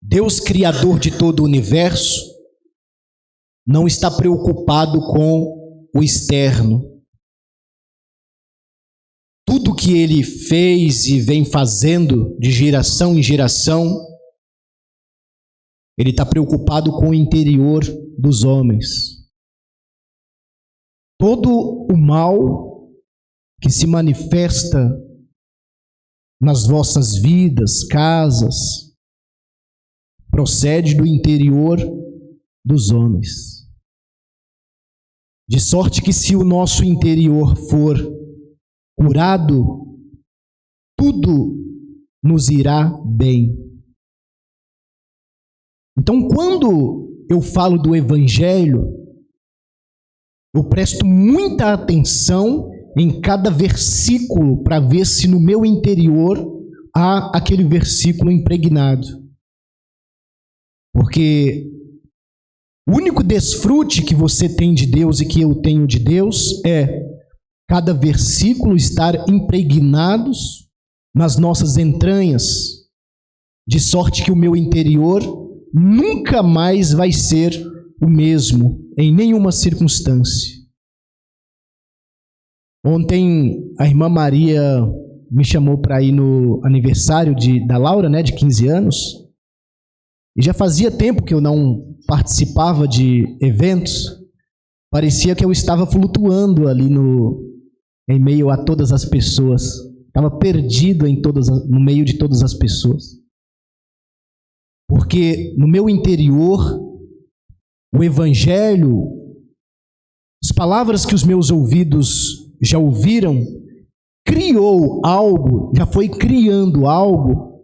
Deus, criador de todo o universo, não está preocupado com o externo. Tudo que Ele fez e vem fazendo de geração em geração, Ele está preocupado com o interior dos homens. Todo o mal que se manifesta nas vossas vidas, casas, procede do interior dos homens. De sorte que se o nosso interior for curado, tudo nos irá bem. Então, quando eu falo do Evangelho, eu presto muita atenção em cada versículo para ver se no meu interior há aquele versículo impregnado. Porque o único desfrute que você tem de Deus e que eu tenho de Deus é cada versículo estar impregnados nas nossas entranhas, de sorte que o meu interior nunca mais vai ser o mesmo, em nenhuma circunstância. Ontem a irmã Maria me chamou para ir no aniversário da Laura, de 15 anos, e já fazia tempo que eu não participava de eventos. Parecia que eu estava flutuando ali em meio a todas as pessoas. Estava perdido no meio de todas as pessoas. Porque no meu interior, o Evangelho, as palavras que os meus ouvidos já ouviram, já foi criando algo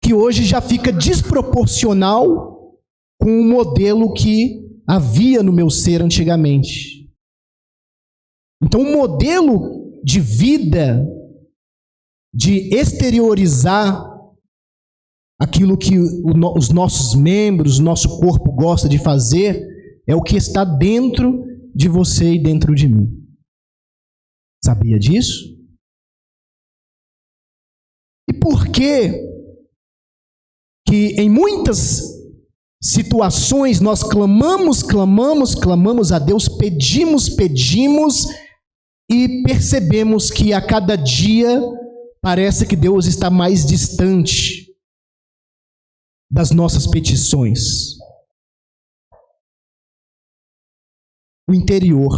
que hoje já fica desproporcional com o modelo que havia no meu ser antigamente. Então, o modelo de vida, de exteriorizar aquilo que os nossos membros, o nosso corpo gosta de fazer, é o que está dentro de você e dentro de mim. Sabia disso? E por que em muitas situações nós clamamos a Deus, pedimos e percebemos que a cada dia parece que Deus está mais distante das nossas petições? O interior.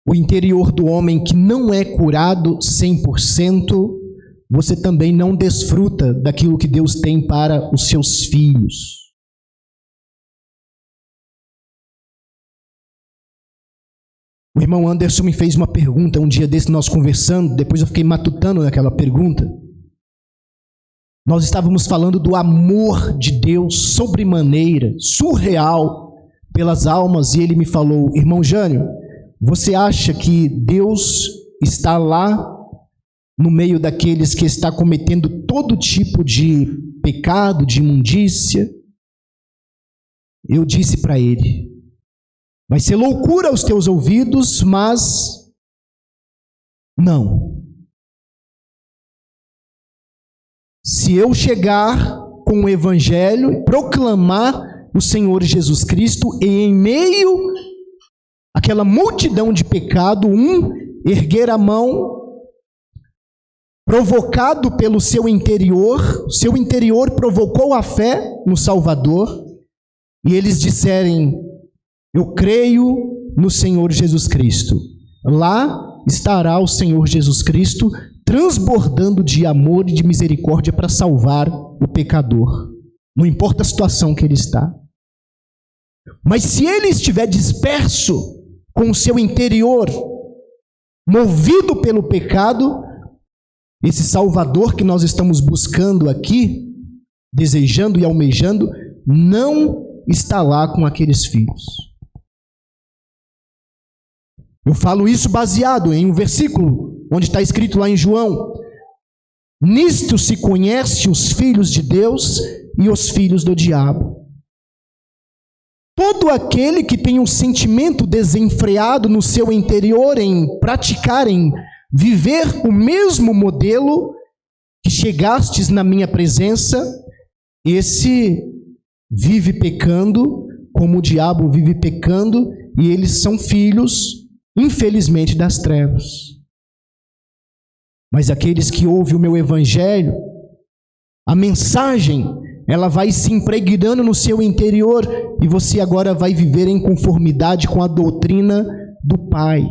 O interior do homem que não é curado 100%, você também não desfruta daquilo que Deus tem para os seus filhos. O irmão Anderson me fez uma pergunta um dia desse, nós conversando, depois eu fiquei matutando naquela pergunta. Nós estávamos falando do amor de Deus sobremaneira, surreal, pelas almas, e ele me falou: irmão Jânio, você acha que Deus está lá no meio daqueles que está cometendo todo tipo de pecado, de imundícia? Eu disse para ele: vai ser loucura aos teus ouvidos, mas não. Se eu chegar com o Evangelho e proclamar o Senhor Jesus Cristo, e em meio àquela multidão de pecado, erguer a mão, provocado pelo seu interior provocou a fé no Salvador, e eles disserem: eu creio no Senhor Jesus Cristo. Lá estará o Senhor Jesus Cristo transbordando de amor e de misericórdia para salvar o pecador. Não importa a situação que ele está. Mas se ele estiver disperso com o seu interior, movido pelo pecado, esse Salvador que nós estamos buscando aqui, desejando e almejando, não está lá com aqueles filhos. Eu falo isso baseado em um versículo onde está escrito lá em João: nisto se conhece os filhos de Deus e os filhos do diabo. Todo aquele que tem um sentimento desenfreado no seu interior em praticar, em viver o mesmo modelo que chegastes na minha presença, esse vive pecando, como o diabo vive pecando, e eles são filhos, infelizmente, das trevas. Mas aqueles que ouvem o meu evangelho, a mensagem, ela vai se impregnando no seu interior, e você agora vai viver em conformidade com a doutrina do Pai.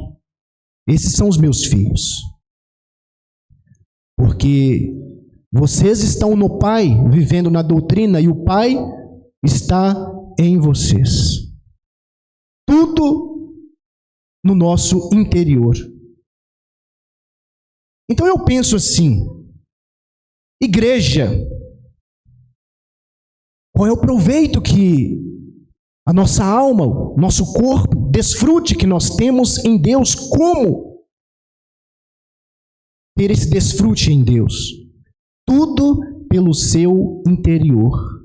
Esses são os meus filhos. Porque vocês estão no Pai, vivendo na doutrina, e o Pai está em vocês. Tudo no nosso interior. Então eu penso assim, igreja, qual é o proveito que a nossa alma, o nosso corpo, desfrute que nós temos em Deus? Como ter esse desfrute em Deus? Tudo pelo seu interior.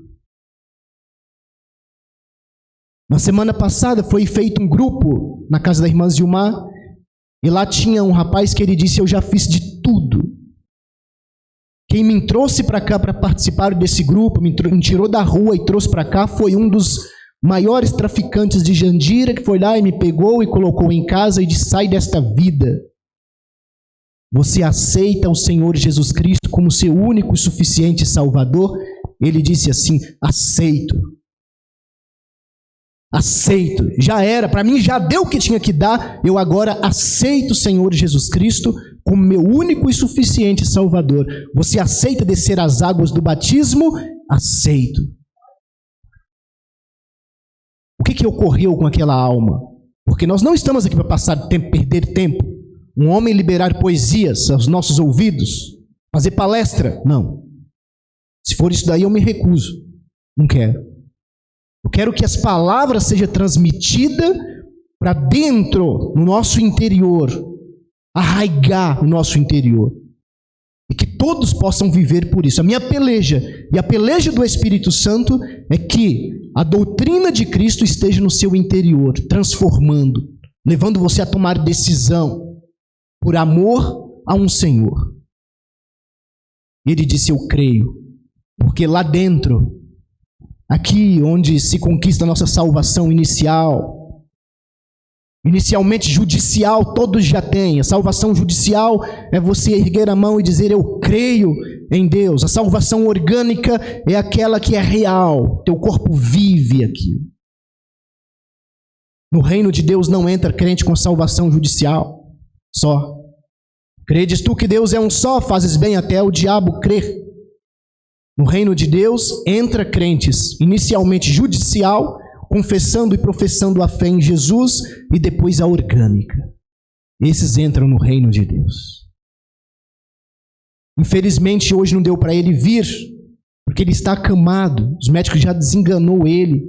Na semana passada foi feito um grupo na casa da irmã Zilmar, e lá tinha um rapaz que ele disse: eu já fiz de tudo. Quem me trouxe para cá para participar desse grupo, me tirou da rua e trouxe para cá, foi um dos maiores traficantes de Jandira, que foi lá e me pegou e colocou em casa e disse: sai desta vida. Você aceita o Senhor Jesus Cristo como seu único e suficiente Salvador? Ele disse assim: aceito. Aceito. Já era, para mim já deu o que tinha que dar, eu agora aceito o Senhor Jesus Cristo como meu único e suficiente Salvador. Você aceita descer as águas do batismo? Aceito. O que ocorreu com aquela alma? Porque nós não estamos aqui para passar tempo, perder tempo. Um homem liberar poesias aos nossos ouvidos, fazer palestra. Não. Se for isso daí, eu me recuso. Não quero. Eu quero que as palavras sejam transmitidas para dentro, no nosso interior, arraigar no nosso interior. E que todos possam viver por isso. A minha peleja, e a peleja do Espírito Santo, é que a doutrina de Cristo esteja no seu interior, transformando, levando você a tomar decisão, por amor a um Senhor. Ele disse: eu creio, porque lá dentro, aqui onde se conquista a nossa salvação inicialmente judicial, todos já têm. A salvação judicial é você erguer a mão e dizer: eu creio em Deus. A salvação orgânica é aquela que é real, teu corpo vive aqui. No reino de Deus não entra crente com salvação judicial só. Credes tu que Deus é um só, fazes bem até o diabo crer. No reino de Deus entra crentes, inicialmente judicial, confessando e professando a fé em Jesus, e depois a orgânica. Esses entram no reino de Deus. Infelizmente hoje não deu para ele vir, porque ele está acamado, os médicos já desenganou ele,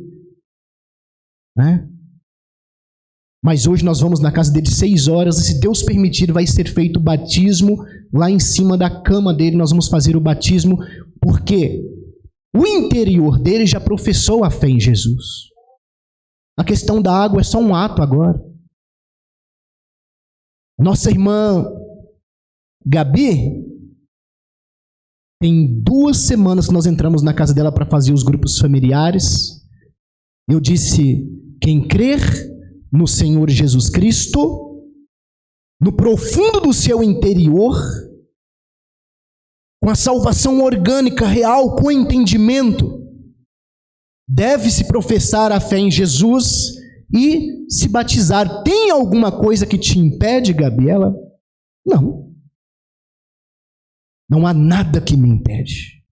né? Mas hoje nós vamos na casa dele 6 horas, e se Deus permitir, vai ser feito o batismo lá em cima da cama dele. Nós vamos fazer o batismo, porque o interior dele já professou a fé em Jesus. A questão da água é só um ato agora. Nossa irmã Gabi, tem 2 semanas que nós entramos na casa dela para fazer os grupos familiares. Eu disse: quem crer no Senhor Jesus Cristo, no profundo do seu interior, com a salvação orgânica, real, com entendimento, deve-se professar a fé em Jesus e se batizar. Tem alguma coisa que te impede, Gabriela? Não. Não há nada que me impede.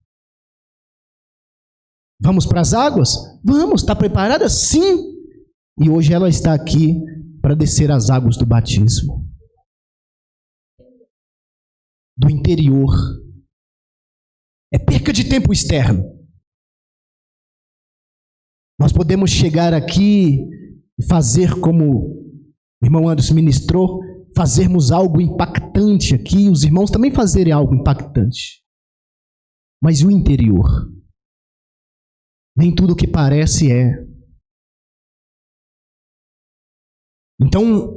Vamos para as águas? Vamos. Está preparada? Sim. E hoje ela está aqui para descer as águas do batismo. Do interior. É perca de tempo externo. Nós podemos chegar aqui e fazer como o irmão Anderson ministrou, fazermos algo impactante aqui, os irmãos também fazerem algo impactante. Mas o interior? Nem tudo o que parece é. Então,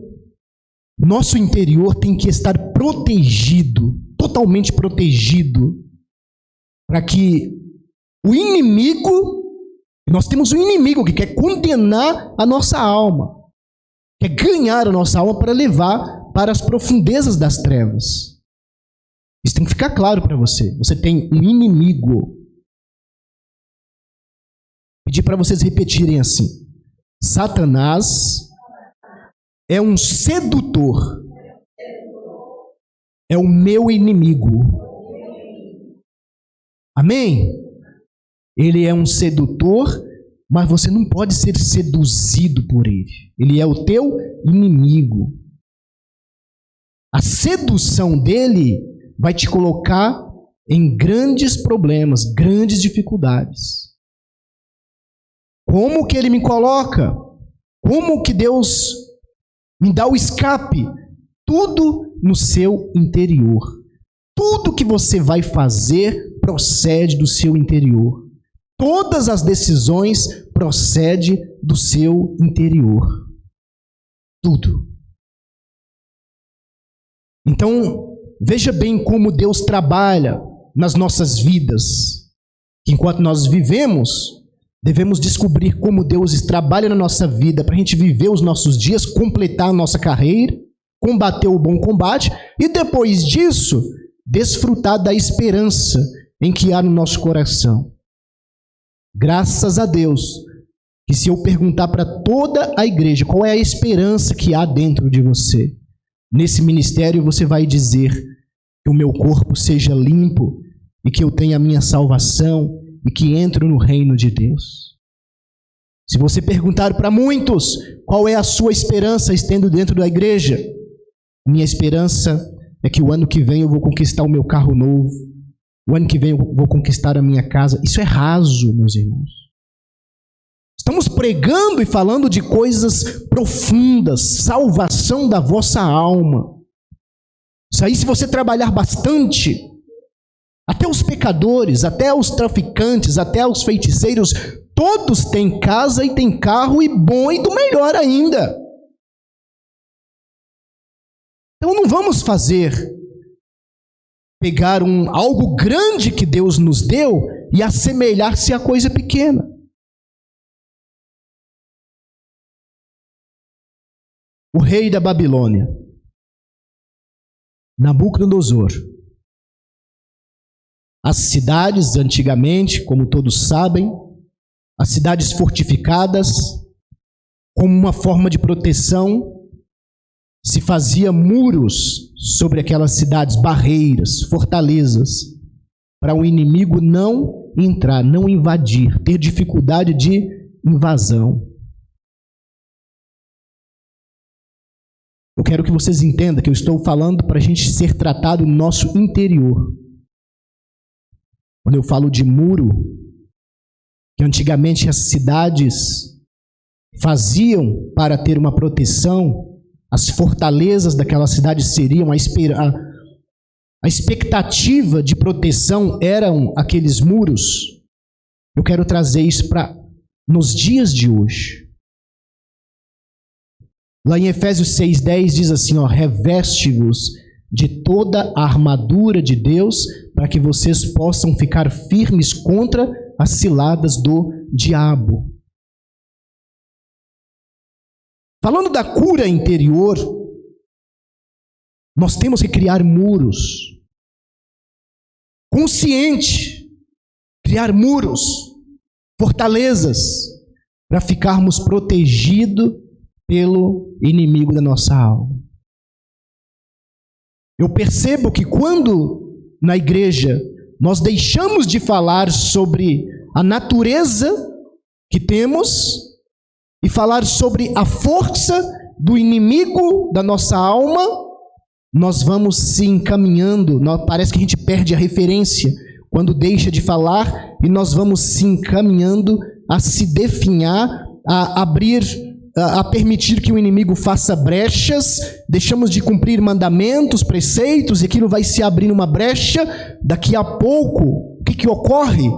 Nosso interior tem que estar protegido, totalmente protegido, para que o inimigo, nós temos um inimigo que quer condenar a nossa alma, quer ganhar a nossa alma para levar para as profundezas das trevas. Isso tem que ficar claro para você. Você tem um inimigo. Pedir para vocês repetirem assim: Satanás é um sedutor, é o meu inimigo. Amém? Ele é um sedutor, mas você não pode ser seduzido por ele. Ele é o teu inimigo. A sedução dele vai te colocar em grandes problemas, grandes dificuldades. Como que ele me coloca? Como que Deus me dá o escape? Tudo no seu interior. Tudo que você vai fazer procede do seu interior. Todas as decisões procedem do seu interior. Tudo. Então, veja bem como Deus trabalha nas nossas vidas. Enquanto nós vivemos, devemos descobrir como Deus trabalha na nossa vida para a gente viver os nossos dias, completar a nossa carreira, combater o bom combate e depois disso, desfrutar da esperança em que há no nosso coração. Graças a Deus, que se eu perguntar para toda a igreja qual é a esperança que há dentro de você, nesse ministério você vai dizer que o meu corpo seja limpo e que eu tenha a minha salvação e que entro no reino de Deus. Se você perguntar para muitos qual é a sua esperança estando dentro da igreja, minha esperança é que o ano que vem eu vou conquistar o meu carro novo, o ano que vem eu vou conquistar a minha casa. Isso é raso, meus irmãos. Estamos pregando e falando de coisas profundas, salvação da vossa alma. Isso aí, se você trabalhar bastante, até os pecadores, até os traficantes, até os feiticeiros, todos têm casa e têm carro, e bom e do melhor ainda. Então não vamos pegar algo grande que Deus nos deu e assemelhar-se a coisa pequena. O rei da Babilônia, Nabucodonosor. As cidades, antigamente, como todos sabem, as cidades fortificadas, como uma forma de proteção, se fazia muros sobre aquelas cidades, barreiras, fortalezas, para o inimigo não entrar, não invadir, ter dificuldade de invasão. Eu quero que vocês entendam que eu estou falando para a gente ser tratado no nosso interior. Quando eu falo de muro, que antigamente as cidades faziam para ter uma proteção, as fortalezas daquela cidade seriam a expectativa de proteção eram aqueles muros. Eu quero trazer isso para nos dias de hoje. Lá em Efésios 6,10 diz assim, reveste-vos de toda a armadura de Deus para que vocês possam ficar firmes contra as ciladas do diabo. Falando da cura interior, nós temos que criar muros. Consciente, criar muros, fortalezas, para ficarmos protegidos pelo inimigo da nossa alma. Eu percebo que quando na igreja nós deixamos de falar sobre a natureza que temos e falar sobre a força do inimigo da nossa alma, nós vamos se encaminhando, parece que a gente perde a referência quando deixa de falar, e nós vamos se encaminhando a se definhar, a abrir, a permitir que o inimigo faça brechas, deixamos de cumprir mandamentos, preceitos, e aquilo vai se abrindo uma brecha. Daqui a pouco, o que ocorre?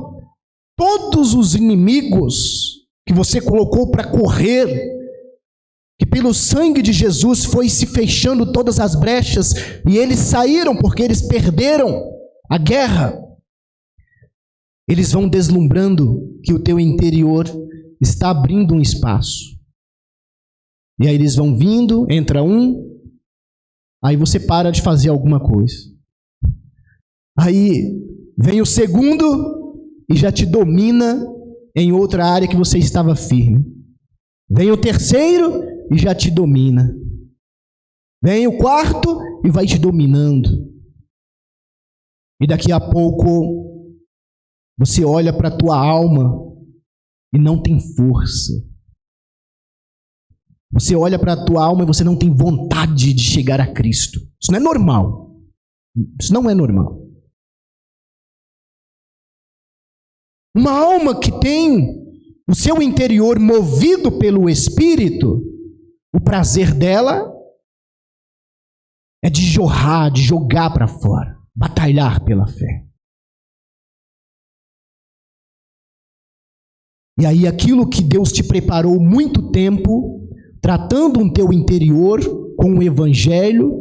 Todos os inimigos que você colocou para correr, que pelo sangue de Jesus foi se fechando todas as brechas e eles saíram porque eles perderam a guerra. Eles vão deslumbrando que o teu interior está abrindo um espaço. E aí eles vão vindo, entra um, aí você para de fazer alguma coisa. Aí vem o segundo e já te domina em outra área que você estava firme. Vem o terceiro e já te domina. Vem o quarto e vai te dominando. E daqui a pouco você olha para a tua alma e não tem força. Você olha para a tua alma e você não tem vontade de chegar a Cristo. Isso não é normal. Isso não é normal. Uma alma que tem o seu interior movido pelo Espírito, o prazer dela é de jorrar, de jogar para fora, batalhar pela fé. E aí aquilo que Deus te preparou muito tempo, tratando o teu interior com o Evangelho,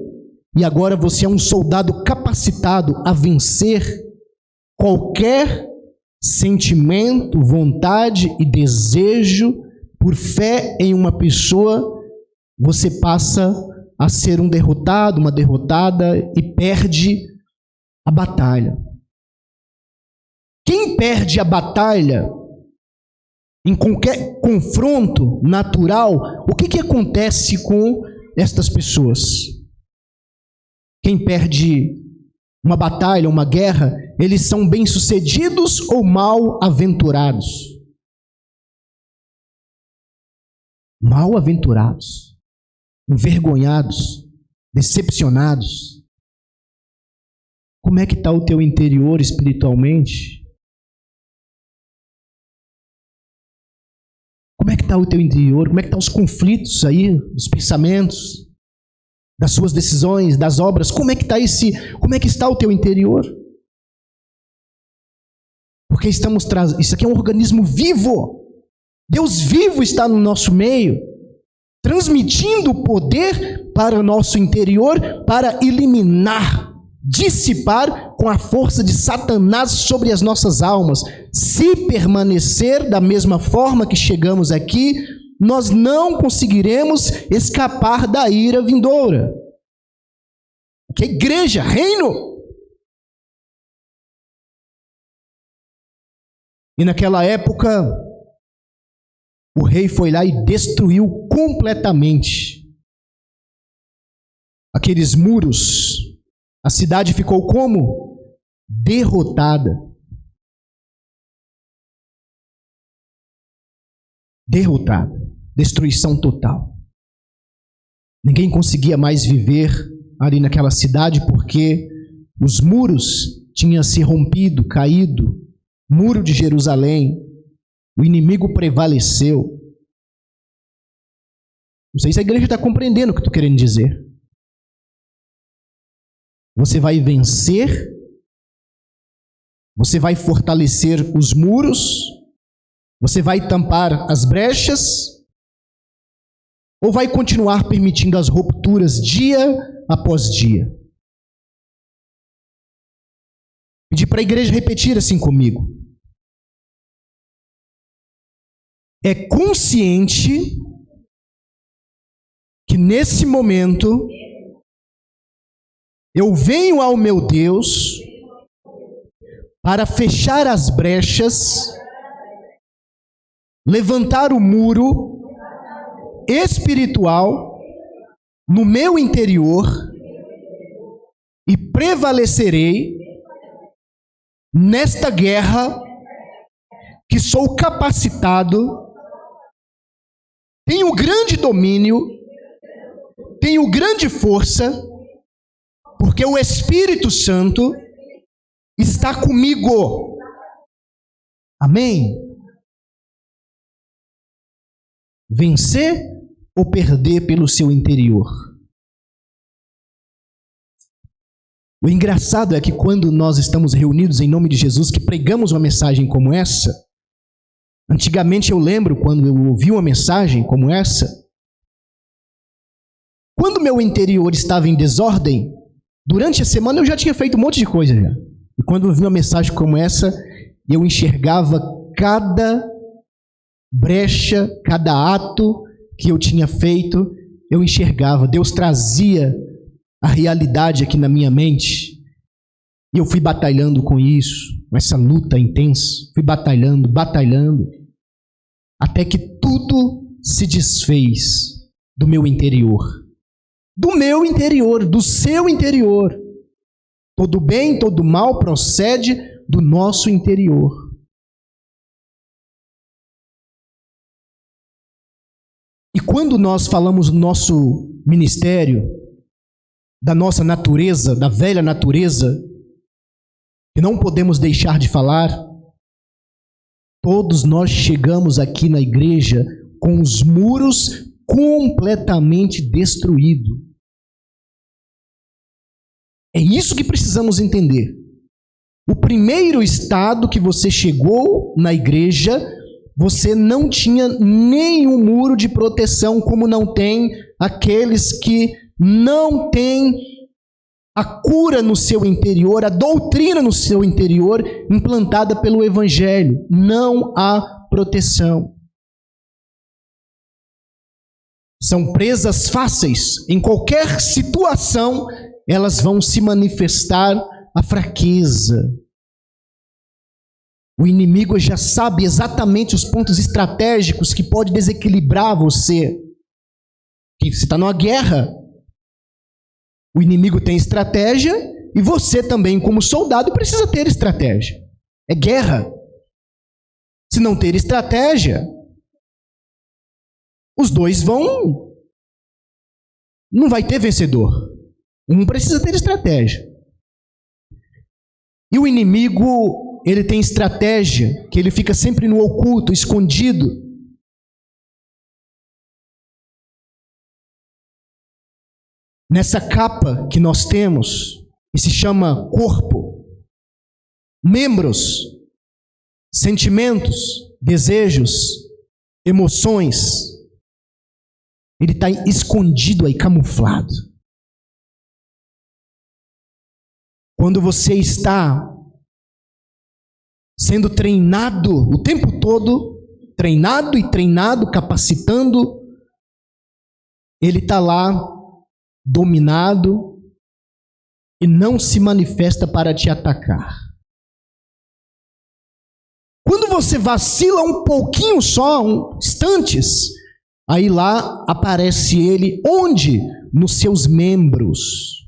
e agora você é um soldado capacitado a vencer qualquer sentimento, vontade e desejo por fé em uma pessoa, você passa a ser um derrotado, uma derrotada e perde a batalha. Quem perde a batalha em qualquer confronto natural, o que acontece com estas pessoas? Quem perde uma batalha, uma guerra, eles são bem-sucedidos ou mal-aventurados? Mal-aventurados, envergonhados, decepcionados. Como é que está o teu interior espiritualmente? Como é que está o teu interior? Como é que estão os conflitos aí, dos pensamentos, das suas decisões, das obras? Como é que está o teu interior? Porque isso aqui é um organismo vivo. Deus vivo está no nosso meio, transmitindo o poder para o nosso interior, para eliminar, dissipar com a força de Satanás sobre as nossas almas. Se permanecer da mesma forma que chegamos aqui, nós não conseguiremos escapar da ira vindoura. Que igreja, reino! E naquela época, o rei foi lá e destruiu completamente aqueles muros. A cidade ficou como? Derrotada. Derrotada. Destruição total. Ninguém conseguia mais viver ali naquela cidade porque os muros tinham se rompido, caído. Muro de Jerusalém. O inimigo prevaleceu. Não sei se a igreja está compreendendo o que eu estou querendo dizer. Você vai vencer, você vai fortalecer os muros, você vai tampar as brechas, ou vai continuar permitindo as rupturas dia após dia? Pedir para a igreja repetir assim comigo. É consciente que nesse momento eu venho ao meu Deus para fechar as brechas, levantar o muro espiritual no meu interior e prevalecerei nesta guerra que sou capacitado, tenho grande domínio, tenho grande força, porque o Espírito Santo está comigo. Amém? Vencer ou perder pelo seu interior? O engraçado é que quando nós estamos reunidos em nome de Jesus, que pregamos uma mensagem como essa, antigamente eu lembro quando eu ouvi uma mensagem como essa, Quando meu interior estava em desordem, durante a semana eu já tinha feito um monte de coisa já. E quando eu vi uma mensagem como essa, eu enxergava cada brecha, cada ato que eu tinha feito, eu enxergava. Deus trazia a realidade aqui na minha mente. E eu fui batalhando com isso, com essa luta intensa. Fui batalhando, até que tudo se desfez do meu interior. Do meu interior, do seu interior. Todo bem, todo mal procede do nosso interior. E quando nós falamos do nosso ministério, da nossa natureza, da velha natureza, que não podemos deixar de falar, todos nós chegamos aqui na igreja com os muros completamente destruídos. É isso que precisamos entender. O primeiro estado que você chegou na igreja, você não tinha nenhum muro de proteção, como não tem aqueles que não têm a cura no seu interior, a doutrina no seu interior, implantada pelo Evangelho. Não há proteção. São presas fáceis. Em qualquer situação, elas vão se manifestar a fraqueza. O inimigo já sabe exatamente os pontos estratégicos que pode desequilibrar você. Que você está numa guerra. O inimigo tem estratégia e você também, como soldado, precisa ter estratégia. É guerra. Se não ter estratégia, os dois não vai ter vencedor. Um precisa ter estratégia. E o inimigo, ele tem estratégia, que ele fica sempre no oculto, escondido. Nessa capa que nós temos, que se chama corpo, membros, sentimentos, desejos, emoções, ele está escondido aí, camuflado. Quando você está sendo treinado o tempo todo, treinado, capacitando, ele está lá dominado e não se manifesta para te atacar. Quando você vacila um pouquinho só, instantes, aí lá aparece ele onde? Nos seus membros.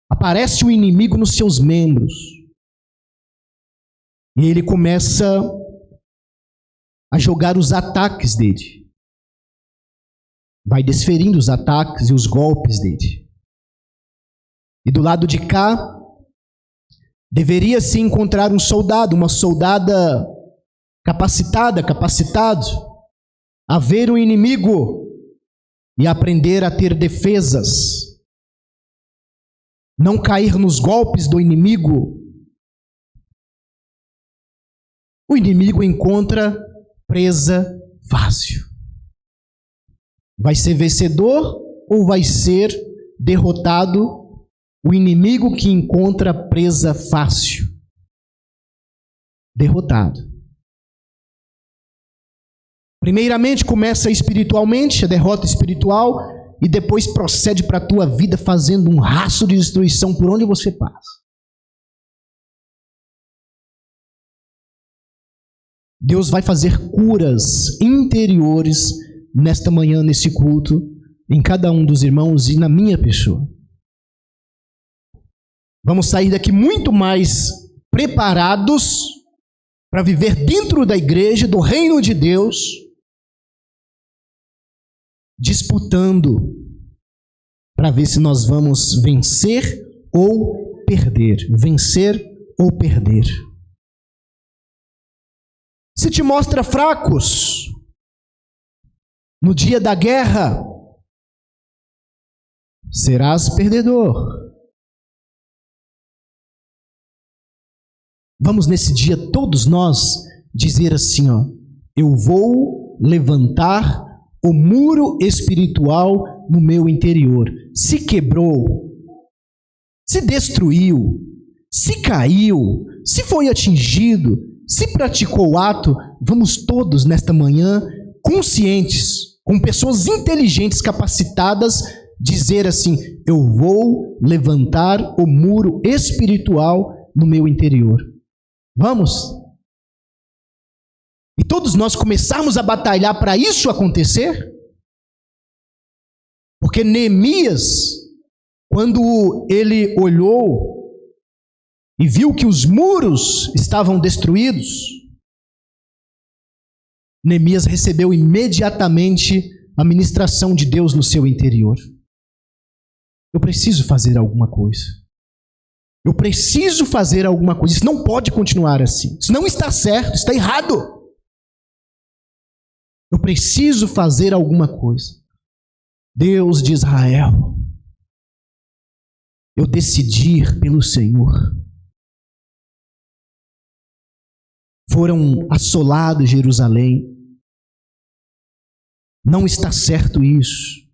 Aparece o inimigo nos seus membros. E ele começa a jogar os ataques dele. Vai desferindo os ataques e os golpes dele. E do lado de cá, deveria se encontrar um soldado, uma soldada capacitado, a ver o inimigo e aprender a ter defesas. Não cair nos golpes do inimigo. O inimigo encontra presa fácil. Vai ser vencedor ou vai ser derrotado o inimigo que encontra presa fácil? Derrotado. Primeiramente começa espiritualmente, a derrota espiritual, e depois procede para a tua vida fazendo um rastro de destruição por onde você passa. Deus vai fazer curas interiores nesta manhã, nesse culto, em cada um dos irmãos e na minha pessoa. Vamos sair daqui muito mais preparados para viver dentro da igreja, do reino de Deus, disputando para ver se nós vamos vencer ou perder. Vencer ou perder. Se te mostra fracos no dia da guerra, serás perdedor. Vamos nesse dia todos nós dizer assim, ó: eu vou levantar o muro espiritual no meu interior. Se quebrou, se destruiu, se caiu, se foi atingido, se praticou o ato, vamos todos nesta manhã, conscientes, com pessoas inteligentes, capacitadas, dizer assim: eu vou levantar o muro espiritual no meu interior. Vamos? E todos nós começarmos a batalhar para isso acontecer? Porque Neemias, quando ele olhou e viu que os muros estavam destruídos, Neemias recebeu imediatamente a ministração de Deus no seu interior. Eu preciso fazer alguma coisa. Eu preciso fazer alguma coisa. Isso não pode continuar assim. Isso não está certo, está errado. Eu preciso fazer alguma coisa. Deus de Israel, eu decidi ir pelo Senhor. Foram assolados Jerusalém. Não está certo isso.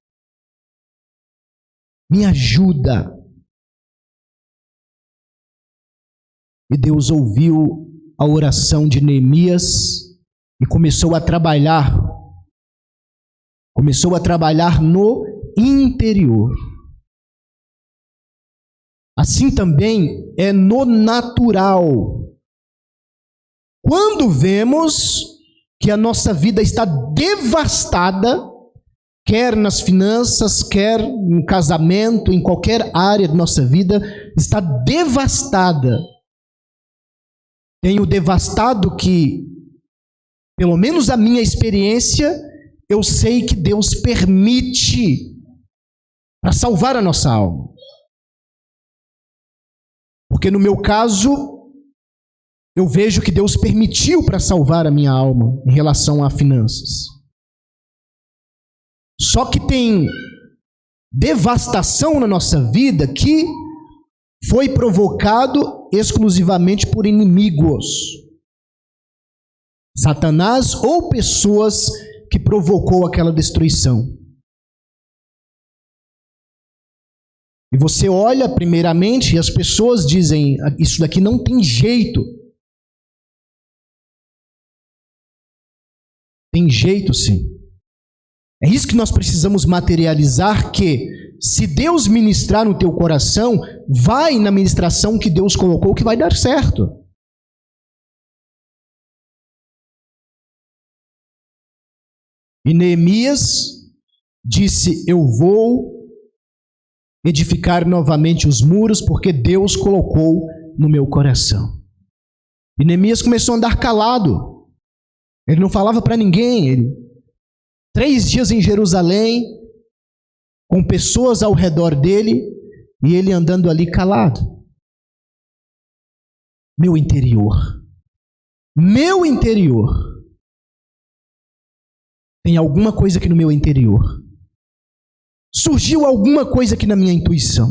Me ajuda. E Deus ouviu a oração de Neemias e começou a trabalhar. Começou a trabalhar no interior. Assim também é no natural. Quando vemos que a nossa vida está devastada, quer nas finanças, quer no casamento, em qualquer área da nossa vida, está devastada. Tenho devastado que, pelo menos a minha experiência, eu sei que Deus permite para salvar a nossa alma. Porque no meu caso, eu vejo que Deus permitiu para salvar a minha alma em relação a finanças. Só que tem devastação na nossa vida que foi provocado exclusivamente por inimigos. Satanás ou pessoas que provocou aquela destruição. E você olha primeiramente e as pessoas dizem: isso daqui não tem jeito. Tem jeito sim. É isso que nós precisamos materializar, que se Deus ministrar no teu coração, vai na ministração que Deus colocou que vai dar certo. E Neemias disse: eu vou edificar novamente os muros, porque Deus colocou no meu coração. E Neemias começou a andar calado. Ele não falava para ninguém. 3 dias em Jerusalém, com pessoas ao redor dele, e ele andando ali calado. Meu interior. Meu interior. Tem alguma coisa aqui no meu interior. Surgiu alguma coisa aqui na minha intuição.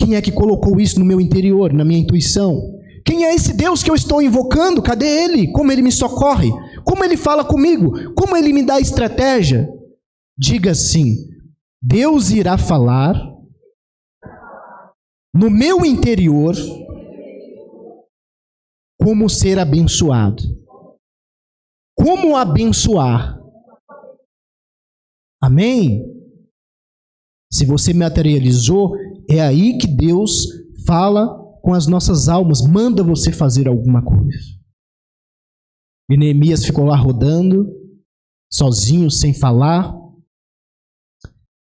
Quem é que colocou isso no meu interior, na minha intuição? Quem é esse Deus que eu estou invocando? Cadê Ele? Como Ele me socorre? Como Ele fala comigo? Como Ele me dá estratégia? Diga assim: Deus irá falar no meu interior como ser abençoado. Como abençoar? Amém? Se você materializou, é aí que Deus fala com as nossas almas, manda você fazer alguma coisa. E Neemias ficou lá rodando, sozinho, sem falar,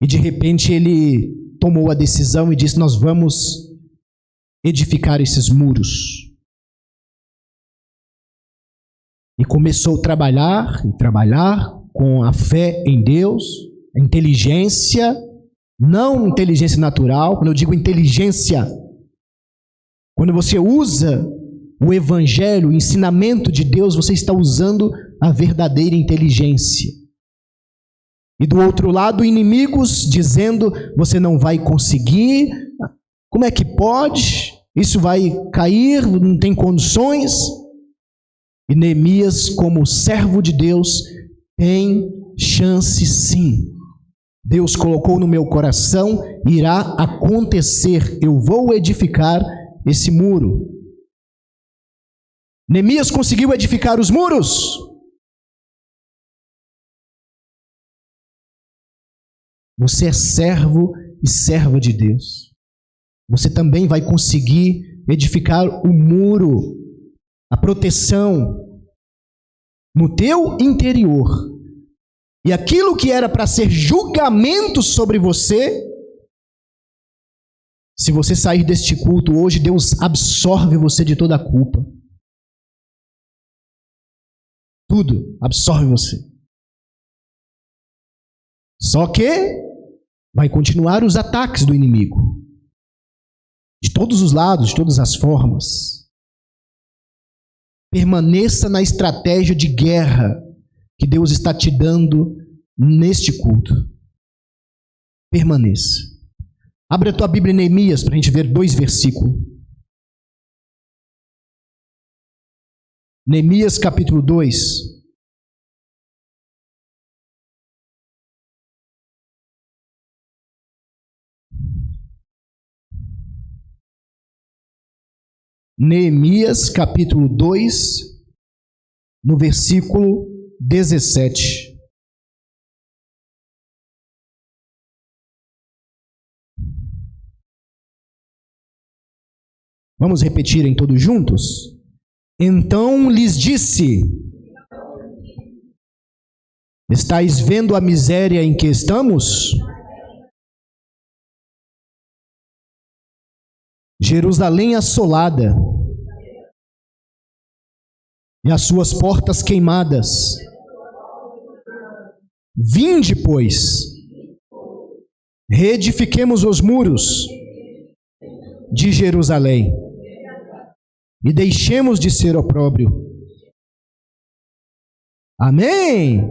e de repente ele tomou a decisão e disse: nós vamos edificar esses muros. E começou a trabalhar com a fé em Deus, a inteligência, não inteligência natural. Quando eu digo inteligência, quando você usa o evangelho, o ensinamento de Deus, você está usando a verdadeira inteligência. E do outro lado, inimigos dizendo: você não vai conseguir, como é que pode? Isso vai cair, não tem condições. E Neemias, como servo de Deus, tem chance sim. Deus colocou no meu coração, irá acontecer. Eu vou edificar esse muro. Neemias conseguiu edificar os muros? Você é servo e serva de Deus. Você também vai conseguir edificar o muro, a proteção no teu interior. E aquilo que era para ser julgamento sobre você, se você sair deste culto hoje, Deus absorve você de toda a culpa. Tudo absorve você. Só que vai continuar os ataques do inimigo. De todos os lados, de todas as formas. Permaneça na estratégia de guerra que Deus está te dando neste culto. Permaneça. Abre a tua Bíblia em Neemias para a gente ver 2 versículos. Neemias capítulo 2. Neemias capítulo 2, no versículo 17. Vamos repetir em todos juntos? Então lhes disse: estáis vendo a miséria em que estamos? Jerusalém assolada, e as suas portas queimadas. Vinde, pois, reedifiquemos os muros de Jerusalém, e deixemos de ser opróbrio. Amém?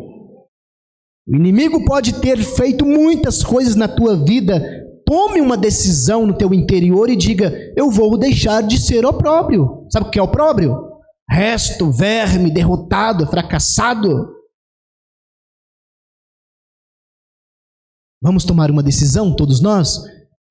O inimigo pode ter feito muitas coisas na tua vida. Tome uma decisão no teu interior e diga: eu vou deixar de ser opróbrio. Sabe o que é opróbrio? Resto, verme, derrotado, fracassado. Vamos tomar uma decisão, todos nós,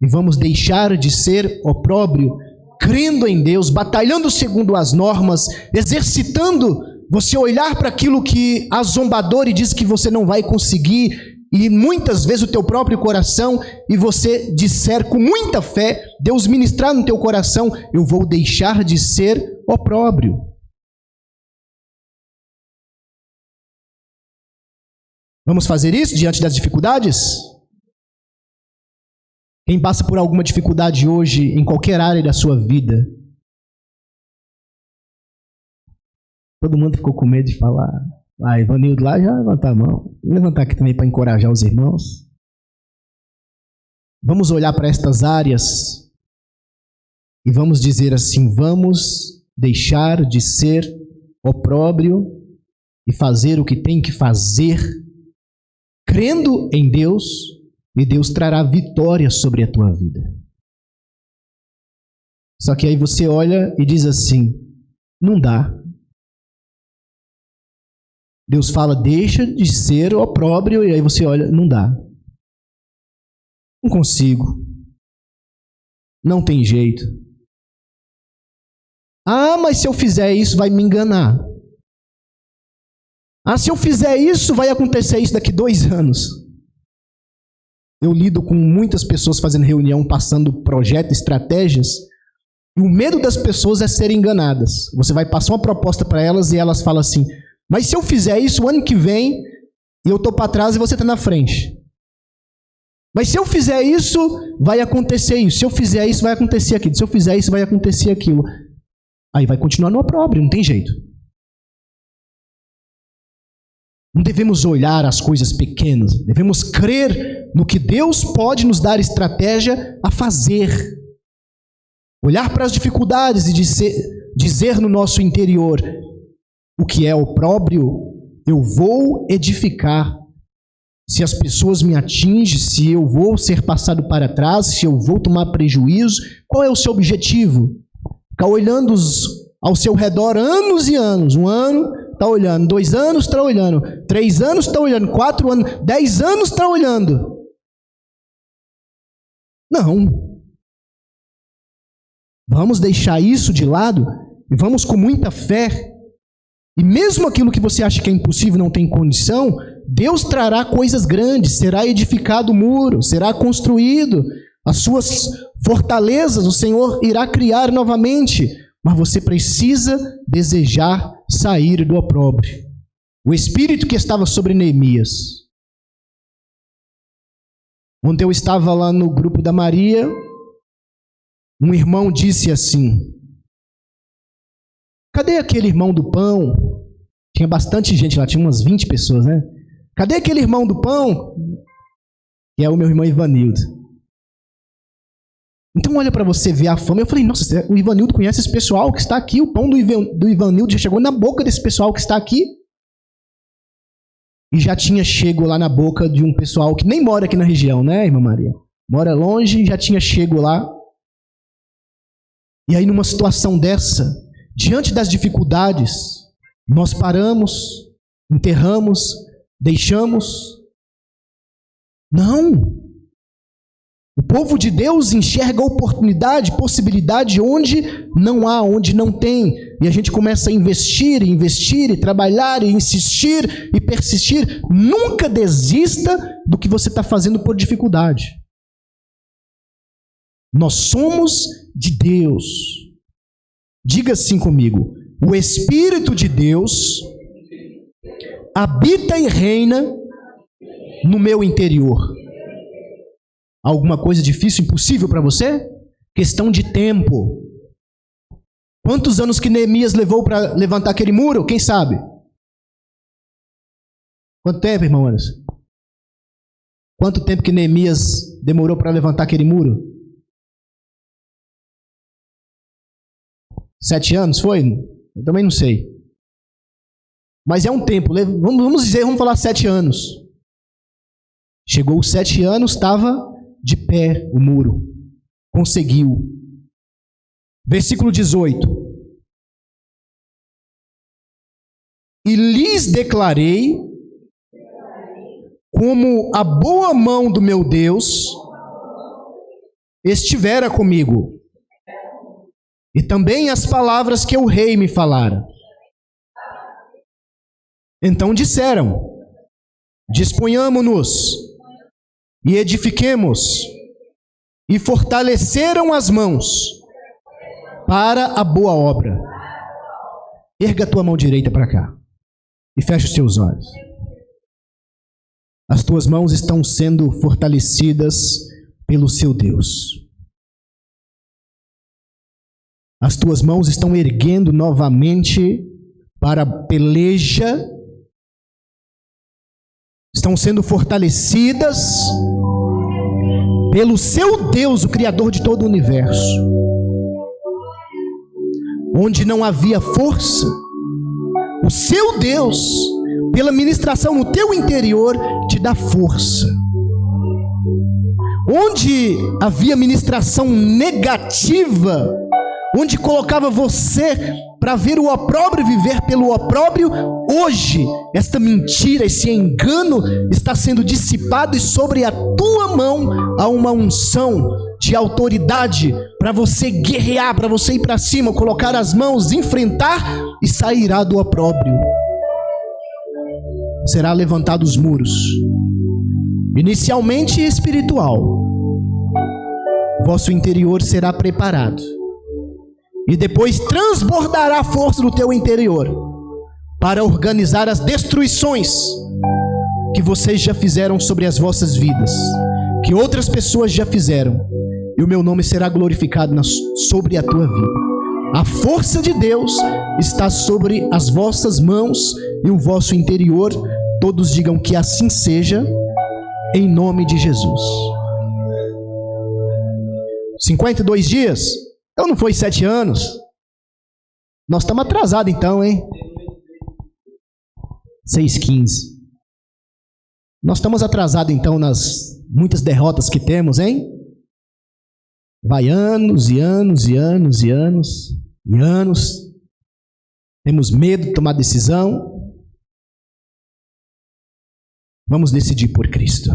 e vamos deixar de ser opróbrio, crendo em Deus, batalhando segundo as normas, exercitando você olhar para aquilo que a zombadora diz que você não vai conseguir, e muitas vezes o teu próprio coração, e você disser com muita fé, Deus ministrar no teu coração: eu vou deixar de ser opróbrio. Vamos fazer isso diante das dificuldades? Quem passa por alguma dificuldade hoje, em qualquer área da sua vida, todo mundo ficou com medo de falar. Ivanildo lá já levantar a mão. Vou levantar aqui também para encorajar os irmãos. Vamos olhar para estas áreas e vamos dizer assim: vamos deixar de ser opróbrio e fazer o que tem que fazer, crendo em Deus, e Deus trará vitória sobre a tua vida. Só que aí você olha e diz assim: não dá. Deus fala: deixa de ser opróbrio, e aí você olha: não dá. Não consigo. Não tem jeito. Mas se eu fizer isso vai me enganar. Se eu fizer isso vai acontecer isso daqui 2 anos. Eu lido com muitas pessoas fazendo reunião, passando projetos, estratégias, e o medo das pessoas é serem enganadas. Você vai passar uma proposta para elas e elas falam assim: mas se eu fizer isso, o ano que vem, eu estou para trás e você está na frente. Mas se eu fizer isso, vai acontecer isso. Se eu fizer isso, vai acontecer aquilo. Se eu fizer isso, vai acontecer aquilo. Aí vai continuar no opróbrio, não tem jeito. Não devemos olhar as coisas pequenas. Devemos crer no que Deus pode nos dar estratégia a fazer. Olhar para as dificuldades e dizer no nosso interior: o que é opróbrio, eu vou edificar. Se as pessoas me atingem, se eu vou ser passado para trás, se eu vou tomar prejuízo, qual é o seu objetivo? Ficar olhando ao seu redor anos e anos. 1 ano está olhando, 2 anos está olhando, 3 anos está olhando, 4 anos, 10 anos está olhando. Não. Vamos deixar isso de lado e vamos com muita fé. E mesmo aquilo que você acha que é impossível, não tem condição, Deus trará coisas grandes, será edificado o muro, será construído, as suas fortalezas o Senhor irá criar novamente, mas você precisa desejar sair do opróbrio. O espírito que estava sobre Neemias. Ontem eu estava lá no grupo da Maria, um irmão disse assim: cadê aquele irmão do pão? Tinha bastante gente lá, tinha umas 20 pessoas, né? Cadê aquele irmão do pão? Que é o meu irmão Ivanildo. Então olha para você ver a fama. Eu falei, nossa, o Ivanildo conhece esse pessoal que está aqui. O pão do Ivanildo já chegou na boca desse pessoal que está aqui. E já tinha chego lá na boca de um pessoal que nem mora aqui na região, né, irmã Maria? Mora longe e já tinha chego lá. E aí numa situação dessa, diante das dificuldades, nós paramos, enterramos, deixamos. Não. O povo de Deus enxerga oportunidade, possibilidade onde não há, onde não tem. E a gente começa a investir, e trabalhar, e insistir, e persistir. Nunca desista do que você está fazendo por dificuldade. Nós somos de Deus. Diga assim comigo: o Espírito de Deus habita e reina no meu interior. Alguma coisa difícil, impossível para você? Questão de tempo. Quantos anos que Neemias levou para levantar aquele muro? Quem sabe? Quanto tempo, irmão Anderson? Quanto tempo que Neemias demorou para levantar aquele muro? 7 anos, foi? Eu também não sei. Mas é um tempo. Vamos falar 7 anos. Chegou os 7 anos, estava de pé o muro. Conseguiu. Versículo 18. E lhes declarei como a boa mão do meu Deus estivera comigo, e também as palavras que o rei me falara. Então disseram: disponhamo-nos e edifiquemos, e fortaleceram as mãos para a boa obra. Erga a tua mão direita para cá e fecha os teus olhos. As tuas mãos estão sendo fortalecidas pelo seu Deus. As tuas mãos estão erguendo novamente para a peleja. Estão sendo fortalecidas pelo seu Deus, o Criador de todo o universo. Onde não havia força, o seu Deus, pela ministração no teu interior, te dá força. Onde havia ministração negativa, onde colocava você para ver o opróbrio, viver pelo opróbrio, hoje esta mentira, esse engano está sendo dissipado, e sobre a tua mão há uma unção de autoridade para você guerrear, para você ir para cima, colocar as mãos, enfrentar, e sairá do opróbrio. Será levantado os muros, inicialmente espiritual. Vosso interior será preparado, e depois transbordará a força do teu interior para organizar as destruições que vocês já fizeram sobre as vossas vidas, que outras pessoas já fizeram, e o meu nome será glorificado sobre a tua vida. A força de Deus está sobre as vossas mãos e o vosso interior. Todos digam que assim seja, em nome de Jesus. 52 dias? Então não foi 7 anos? Nós estamos atrasados então, hein? 6:15. Nós estamos atrasados então nas muitas derrotas que temos, hein? Vai anos e anos e anos e anos e anos. temos medo de tomar decisão. Vamos decidir por Cristo.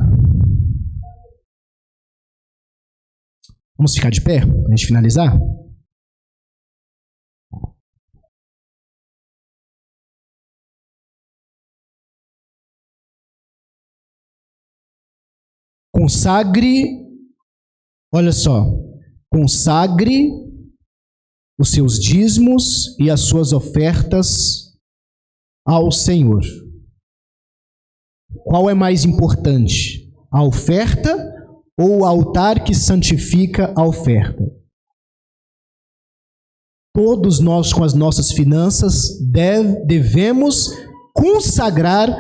Vamos ficar de pé para a gente finalizar? Consagre, olha só, consagre os seus dízimos e as suas ofertas ao Senhor. Qual é mais importante, a oferta ou o altar que santifica a oferta? Todos nós, com as nossas finanças, devemos consagrar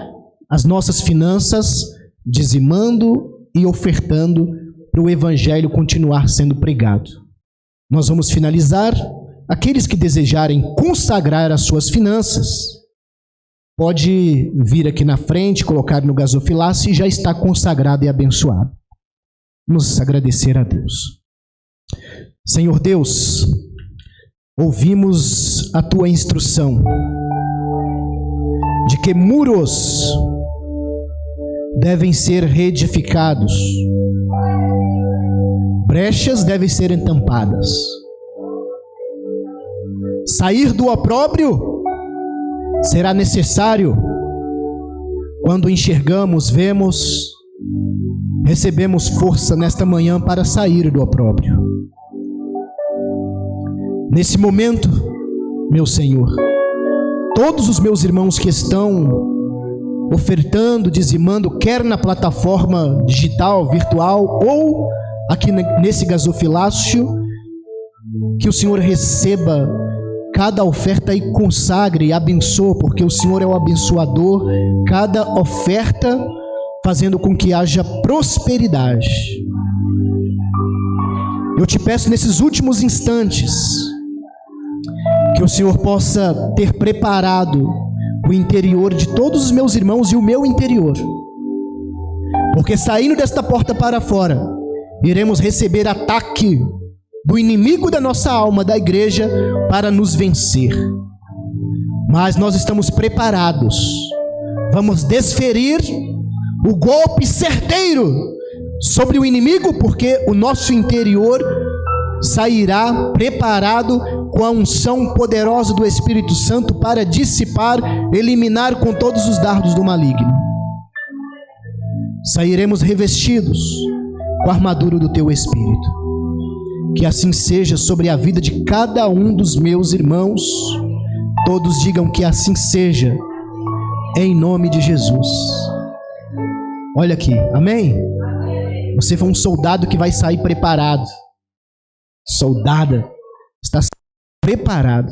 as nossas finanças, dizimando e ofertando para o Evangelho continuar sendo pregado. Nós vamos finalizar. Aqueles que desejarem consagrar as suas finanças, pode vir aqui na frente, colocar no gasofilácio e já está consagrado e abençoado. Vamos agradecer a Deus. Senhor Deus, ouvimos a Tua instrução de que muros devem ser reedificados, brechas devem ser entampadas. Sair do opróbrio será necessário quando enxergamos, vemos, recebemos força nesta manhã para sair do opróbrio. Nesse momento, meu Senhor, todos os meus irmãos que estão ofertando, dizimando, quer na plataforma digital, virtual, ou aqui nesse gasofilácio, que o Senhor receba cada oferta e consagre e abençoe, porque o Senhor é o abençoador, cada oferta fazendo com que haja prosperidade. Eu te peço nesses últimos instantes, que o Senhor possa ter preparado o interior de todos os meus irmãos e o meu interior, porque saindo desta porta para fora, iremos receber ataque do inimigo da nossa alma, da igreja, para nos vencer. Mas nós estamos preparados, vamos desferir o golpe certeiro sobre o inimigo, porque o nosso interior sairá preparado com a unção poderosa do Espírito Santo para dissipar, eliminar com todos os dardos do maligno. Sairemos revestidos com a armadura do Teu Espírito. Que assim seja sobre a vida de cada um dos meus irmãos. Todos digam que assim seja, em nome de Jesus. Olha aqui, amém? Você foi um soldado que vai sair preparado. Soldada, está preparado.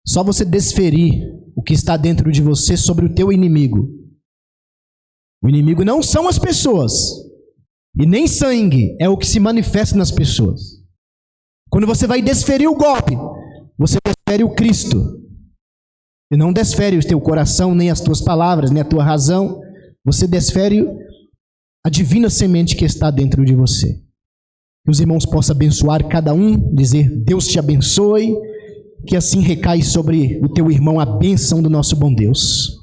Só você desferir o que está dentro de você sobre o teu inimigo. O inimigo não são as pessoas, e nem sangue é o que se manifesta nas pessoas. Quando você vai desferir o golpe, você desfere o Cristo. E não desfere o teu coração, nem as tuas palavras, nem a tua razão. Você desfere a divina semente que está dentro de você. Que os irmãos possam abençoar cada um, dizer Deus te abençoe, que assim recai sobre o teu irmão a bênção do nosso bom Deus.